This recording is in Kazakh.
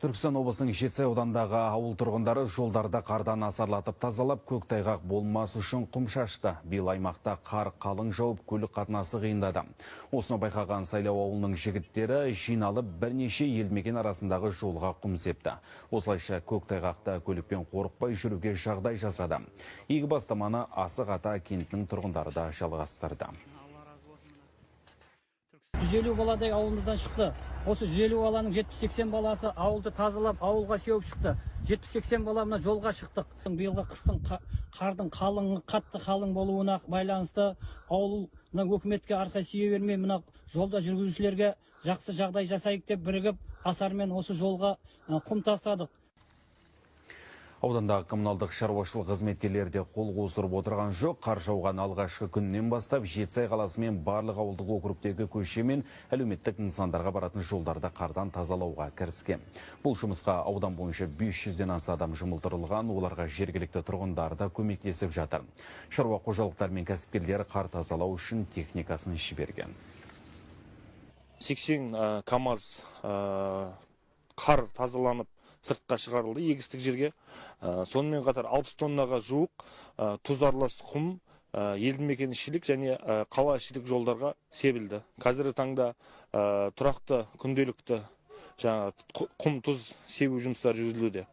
Түркістан облысының Жетісай аудандағы ауыл тұрғындары жолдарда қардан асарлатып тазалап, көктайғақ болмас үшін құм шашты. Биыл аймақта қар қалың жауып, көлік қатынасы қиындады. Осыны байқаған Сайлау ауылының жігіттері жиналып бірнеше елді-мекен арасындағы жолға құм септі. Осылайша көктайғақта көлікпен қорықпай жүруге жағдай жасады. Игі бастаманы Асық Ата кентінің тұрғындары да жалғастырды. 150 баладай ауылымыздан шықты. Осы 150 баланың 70-80 баласы ауылды тазалап, ауылға сеуіп шықты. 70-80 бала мына жолға шықтық. Биылғы қыстың қардың қатты қалың болуына байланысты ауыл өкіметке арқа сүйе бермей, мына жолда жүргізушілерге жақсы жағдай жасайық деп бірігіп, асармен осы жолға құм тастадық. Аудандағы коммуналдық шаруашылық қызметкерлері де қол қусырып отырған жоқ. Қар жауған алғашқы күннен бастап Жетісай қаласы мен барлық ауылдық округтегі көше мен әлеуметтік нысандарға баратын жолдарды қардан тазалауға кіріскен. Бұл жұмысқа аудан бойынша 500-ден аса адам жұмылдырылған, оларға жергілікті тұрғындар да көмектесіп жатыр. Шаруа қожалықтар мен кәсіпкерлер қар тазалау үшін техникасын жіберген. 80 КАМАЗ қар тазаланып сыртқа шығарылды егістік жерге. Сонымен қатар 60 тоннаға жуық тұз аралас құм елді мекенішілік және қалашілік жолдарға себілді. Қазіргі таңда тұрақты күнделікті құм тұз себу жұмыстары жүргізілуде.